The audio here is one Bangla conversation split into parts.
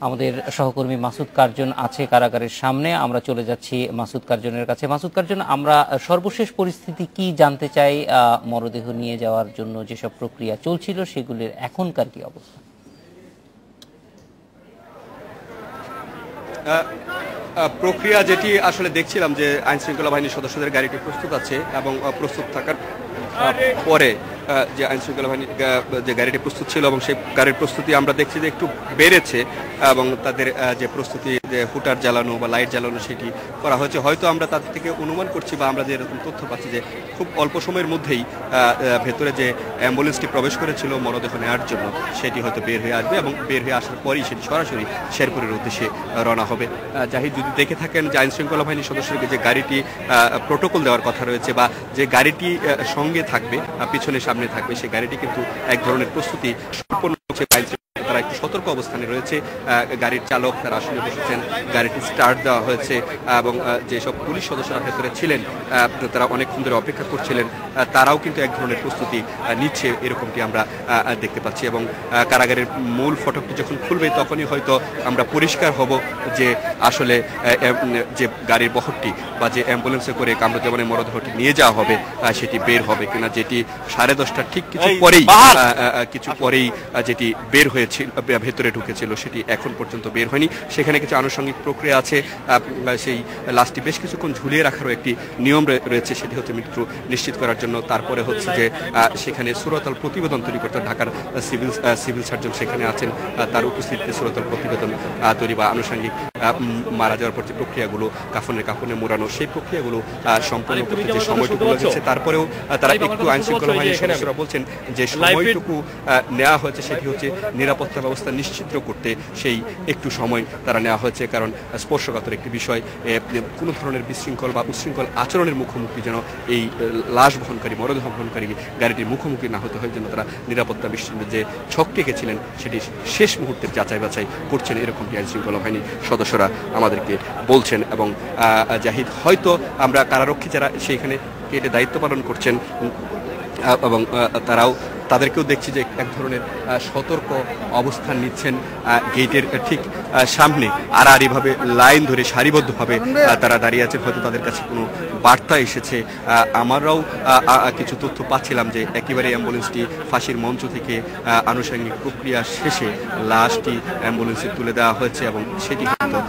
আমাদের সহকর্মী মাসুদ কার্জন আছে কারাগারের সামনে। আমরা চলে যাচ্ছি মাসুদ কার্জনের কাছে। মাসুদ কার্জন, আমরা সর্বশেষ পরিস্থিতি কি জানতে চাই? মরদেহ নিয়ে যাওয়ার জন্য যেসব প্রক্রিয়া চলছিল সেগুলির এখনকার কি অবস্থা? প্রক্রিয়া যেটি আসলে দেখছিলাম যে আইন শৃঙ্খলা বাহিনীর সদস্যদের গাড়িটি প্রস্তুত আছে এবং প্রস্তুত থাকার পরে যে আইন শৃঙ্খলা বাহিনী যে গাড়িটি প্রস্তুত ছিল এবং সেই গাড়ির প্রস্তুতি আমরা দেখছি যে একটু বেড়েছে এবং তাদের যে প্রস্তুতি যে হুটার জ্বালানো বা লাইট জ্বালানো সেটি করা হয়েছে। হয়তো আমরা তাদের থেকে অনুমান করছি বা আমরা যে এরকম তথ্য পাচ্ছি যে খুব অল্প সময়ের মধ্যেই ভেতরে যে অ্যাম্বুলেন্সটি প্রবেশ করেছিল মরদেহ নেওয়ার জন্য সেটি হয়তো বের হয়ে আসবে এবং বের হয়ে আসার পরেই সেটি সরাসরি শেরপুরের উদ্দেশ্যে রওনা হবে। জাহিদ, যদি দেখে থাকেন যে আইন শৃঙ্খলা বাহিনীর সদস্যদেরকে যে গাড়িটি প্রোটোকল দেওয়ার কথা রয়েছে বা যে গাড়িটি সঙ্গে থাকবে পিছনে সামনে থাকবে সেই গাড়িটি কিন্তু এক ধরনের প্রস্তুতি সম্পন্ন হচ্ছে। তারা একটু সতর্ক অবস্থানে রয়েছে। গাড়ির চালক তারা আসলে বসেছেন, গাড়িটি স্টার্ট দেওয়া হয়েছে এবং যেসব পুলিশ সদস্যরা ভেতরে ছিলেন তারা অনেকক্ষণ ধরে অপেক্ষা করছিলেন, তারাও কিন্তু এক ধরনের প্রস্তুতি নিচ্ছে এরকমটি আমরা দেখতে পাচ্ছি। এবং কারাগারের মূল ফটকটি যখন খুলবে তখনই হয়তো আমরা পরিষ্কার হব যে আসলে যে গাড়ির বহরটি বা যে অ্যাম্বুলেন্সে করে কামরুজ্জামানের মরদেহটি নিয়ে যাওয়া হবে সেটি বের হবে কিনা, যেটি 10:30টার ঠিক কিছু পরেই যেটি বের হয়েছিল ভেতরে ঢুকেছিল সেটি এখন পর্যন্ত বের হয়নি। সেখানে কিছু আনুষঙ্গিক প্রক্রিয়া আছে। সেই লাশটি বেশ কিছুক্ষণ ঝুলিয়ে রাখারও একটি নিয়ম রয়েছে, সেটি হচ্ছে মৃত্যু নিশ্চিত করার জন্য। তারপরে হচ্ছে যে সেখানে সুরতল প্রতিবেদন তৈরি করতে ঢাকার সিভিল সার্জন সেখানে আছেন, তার উপস্থিতিতে সুরতল প্রতিবেদন তৈরি বা আনুষঙ্গিক মারা যাওয়ার পর যে প্রক্রিয়াগুলো কাফনে মোড়ানো সেই প্রক্রিয়াগুলো সম্পূর্ণ করতে যে সময়টুকু লাগছে, তারপরেও তারা একটু আইন শৃঙ্খলা বাহিনীর সদস্যরা বলছেন যে সময়টুকু নেওয়া হয়েছে সেটি হচ্ছে নিরাপত্তা ব্যবস্থা নিশ্চিত করতে সেই একটু সময় তারা নেওয়া হয়েছে। কারণ স্পর্শকাতর একটি বিষয়, কোনো ধরনের বিশৃঙ্খল বা উচ্ছৃঙ্খল আচরণের মুখোমুখি যেন এই লাশ বহনকারী মরদেহ বহনকারী গাড়িটির মুখোমুখি না হতে হয়, যেন তারা নিরাপত্তা বিশৃঙ্খল যে ছক টেকেছিলেন সেটি শেষ মুহূর্তের যাচাই বাছাই করছেন, এরকমটি আইন শৃঙ্খলা বাহিনীর সদস্যরা আমাদেরকে বলছেন। এবং জাহিদ, হয়তো আমরা কারারক্ষী যারা সেইখানে কেটে দায়িত্ব পালন করছেন এবং তাদেরকেও দেখছি যে এক ধরনের সতর্ক অবস্থান নিচ্ছেন গেটের ঠিক সামনে, আড়াআড়িভাবে লাইন ধরে সারিবদ্ধভাবে তারা দাঁড়িয়ে আছেন। হয়তো তাদের কাছে কোনো বার্তা এসেছে। আমরাও কিছু তথ্য পাচ্ছিলাম যে একেবারে অ্যাম্বুলেন্সটি ফাঁসির মঞ্চ থেকে আনুষঙ্গিক প্রক্রিয়া শেষে লাশটি অ্যাম্বুলেন্সে তুলে দেওয়া হয়েছে এবং সেটি হয়তো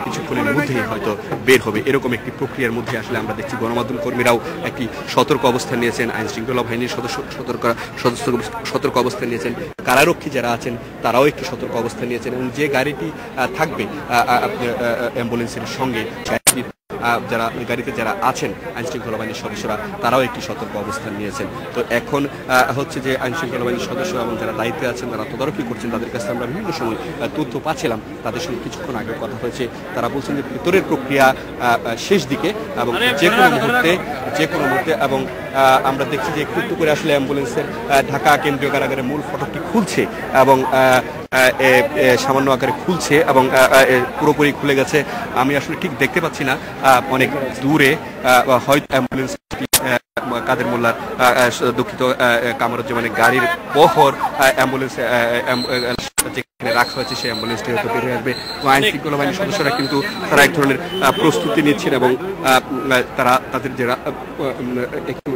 কিছুক্ষণের মধ্যেই হয়তো বের হবে, এরকম একটি প্রক্রিয়ার মধ্যে আসলে আমরা দেখছি। গণমাধ্যম কর্মীরাও একটি সতর্ক অবস্থান নিয়েছেন, আইন শৃঙ্খলা বাহিনীর সতর্ক অবস্থান নিয়েছেন, কারারক্ষী যারা আছেন তারাও একটি সতর্ক অবস্থান নিয়েছেন এবং যে গাড়িটি থাকবে অ্যাম্বুলেন্সের সঙ্গে গাড়িতে যারা আছেন আইন শৃঙ্খলা বাহিনীর সদস্যরা তারাও একটি সতর্ক অবস্থান নিয়েছেন। তো এখন হচ্ছে যে আইন শৃঙ্খলা বাহিনীর সদস্য এবং যারা দায়িত্বে আছেন তারা তদারকি করছেন, তাদের কাছে আমরা বিভিন্ন সময় তথ্য পাচ্ছিলাম, তাদের সঙ্গে কিছুক্ষণ আগে কথা হয়েছে। তারা বলছেন যে ভিতরের প্রক্রিয়া শেষ দিকে এবং যে কোনো মুহূর্তে এবং আমরা দেখছি যে একটু করে আসলে অ্যাম্বুলেন্সের ঢাকা কেন্দ্রীয় কারাগারের মূল ফটকটি খুলছে এবং সামান্য আকারে খুলছে এবং পুরোপুরি খুলে গেছে। আমি আসলে ঠিক দেখতে পাচ্ছি না, অনেক দূরে হয়তো অ্যাম্বুলেন্স কাদের মোল্লার দুঃখিত কামরুজ্জামানের গাড়ির বহর অ্যাম্বুলেন্স যেখানে রাখা হয়েছে সেই অ্যাম্বুলেন্সটি হয়তো বের হয়ে আসবে। আইন শৃঙ্খলা বাহিনীর সদস্যরা কিন্তু তারা এক ধরনের প্রস্তুতি নিচ্ছেন এবং তারা তাদের যারা একটু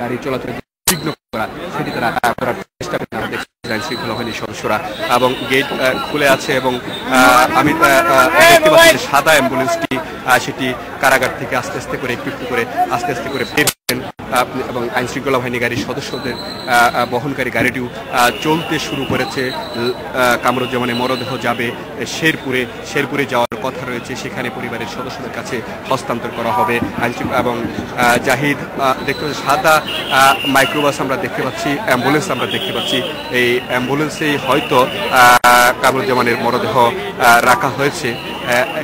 গাড়ি চলাচল বিঘ্ন করা সেটি তারা করার চেষ্টা করেন আইন শৃঙ্খলা বাহিনীর সদস্যরা। এবং গেট খুলে আছে এবং আমি দেখতে পাচ্ছি সাদা অ্যাম্বুলেন্সটি সেটি কারাগার থেকে আস্তে আস্তে করে বের করেন এবং আইন শৃঙ্খলা বাহিনী গাড়ির সদস্যদের বহনকারী গাড়িটিও চলতে শুরু করেছে। কামরুজ্জামানের মরদেহ যাবে শেরপুরে যাওয়ার কথা রয়েছে, সেখানে পরিবারের সদস্যদের কাছে হস্তান্তর করা হবে। এবং জাহিদ, দেখতে পাচ্ছি সাদা মাইক্রোবাস আমরা দেখতে পাচ্ছি, অ্যাম্বুলেন্স আমরা দেখতে পাচ্ছি। এই অ্যাম্বুলেন্সেই হয়তো কামরুজ্জামানের মরদেহ রাখা হয়েছে।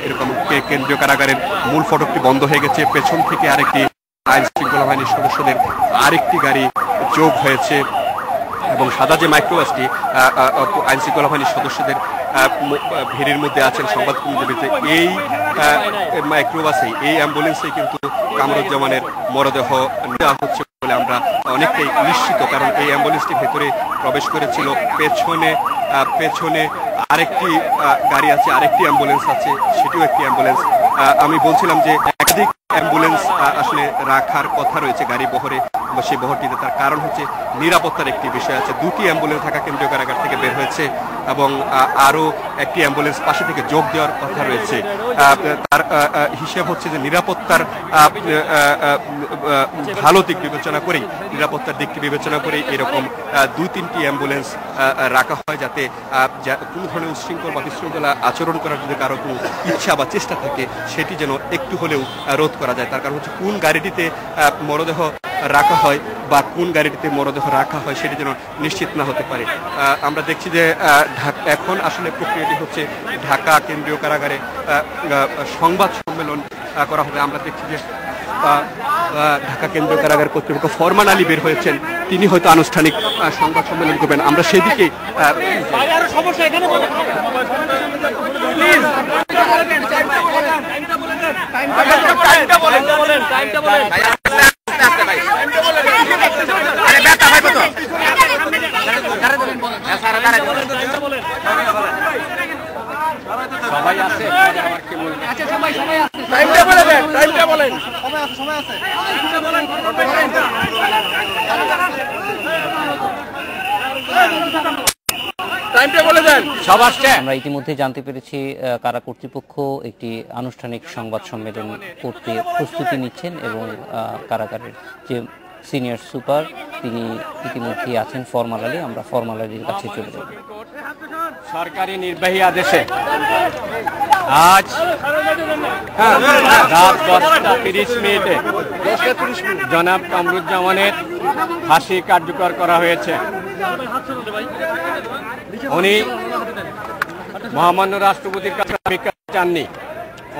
এরকম কেন্দ্রীয় কারাগারের মূল ফটকটি বন্ধ হয়ে গেছে, পেছন থেকে আরেকটি আইন শৃঙ্খলা বাহিনীর সদস্যদের আরেকটি গাড়ি যোগ হয়েছে এবং সাদা যে মাইক্রোবাসটি আইন শৃঙ্খলা বাহিনীর সদস্যদের ভিড়ের মধ্যে আছেন সংবাদকর্মীদের, এই মাইক্রোবাসে এই অ্যাম্বুলেন্সে কিন্তু কামরুজ্জামানের মরদেহ নেওয়া হচ্ছে বলে বলে আমরা অনেকটাই নিশ্চিত, কারণ এই অ্যাম্বুলেন্সটি ভেতরে প্রবেশ করেছিল। পেছনে আরেকটি গাড়ি আছে, আরেকটি অ্যাম্বুলেন্স আছে, সেটিও একটি অ্যাম্বুলেন্স। আমি বলছিলাম যে একাধিক অ্যাম্বুলেন্স আসলে রাখার কথা রয়েছে গাড়ি বহরে, সেই বহরটিতে। তার কারণ হচ্ছে নিরাপত্তার একটি বিষয় আছে। দুটি অ্যাম্বুলেন্স ঢাকা কেন্দ্রীয় কারাগার থেকে বের হয়েছে এবং আরও একটি অ্যাম্বুলেন্স পাশে থেকে যোগ দেওয়ার কথা রয়েছে। তার হিসেব হচ্ছে যে নিরাপত্তার ভালো দিক বিবেচনা করেই, নিরাপত্তার দিকটি বিবেচনা করেই এরকম 2-3টি অ্যাম্বুলেন্স রাখা হয়, যাতে কোনো ধরনের উচ্ছৃঙ্খল বা বিশৃঙ্খলা আচরণ করার যদি কারো কোনো ইচ্ছা বা চেষ্টা থাকে সেটি যেন একটু হলেও রোধ করা যায়। তার কারণ হচ্ছে কোন গাড়িটিতে মরদেহ রাখা হয় বা কোন গাড়িটিতে মরদেহ রাখা হয় সেটি যেন নিশ্চিত না হতে পারে। আমরা দেখছি যে এখন আসলে প্রক্রিয়াটি হচ্ছে ঢাকা কেন্দ্রীয় কারাগারে সংবাদ সম্মেলন করা হবে। আমরা দেখছি যে ঢাকা কেন্দ্রীয় কারাগার কর্তৃপক্ষ ফরমান আলী বের হয়েছেন, তিনি হয়তো আনুষ্ঠানিক সংবাদ সম্মেলন করবেন। আমরা সেদিকে সবাই আছে, আমরা ইতিমধ্যে জানতে পেরেছি কারা কর্তৃপক্ষ একটি আনুষ্ঠানিক সংবাদ সম্মেলন করতে প্রস্তুতি নিচ্ছেন এবং কারাগারের যে সিনিয়র সুপার তিনি ইতিমধ্যেই আছেন ফরমান আলী। আমরা ফরমান আলীর কাছে চলে যাব। সরকারি নির্বাহী আদেশে আজ রাত 10:30 জনাব কামরুজ্জামানের ফাঁসি কার্যকর করা হয়েছে। উনি মহামান্য রাষ্ট্রপতির কাছে ভিক্ষা চাননি,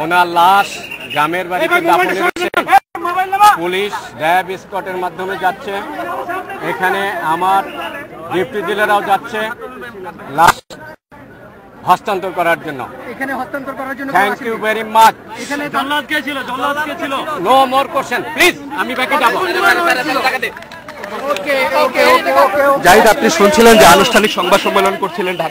ওনার লাশ গ্রামের বাড়িতে দাফনে রয়েছে। পুলিশ র্যাব স্কটের মাধ্যমে যাচ্ছে, এখানে আমার ডিউটি ডিলাররাও যাচ্ছে লাশ হস্তান্তর করার জন্য। Thank you very much. No more question please, আমি ব্যাকে যাব। জাহিদ, আপনি শুনছিলেন যে আনুষ্ঠানিক সংবাদ সম্মেলন করছিলেন ঢাকা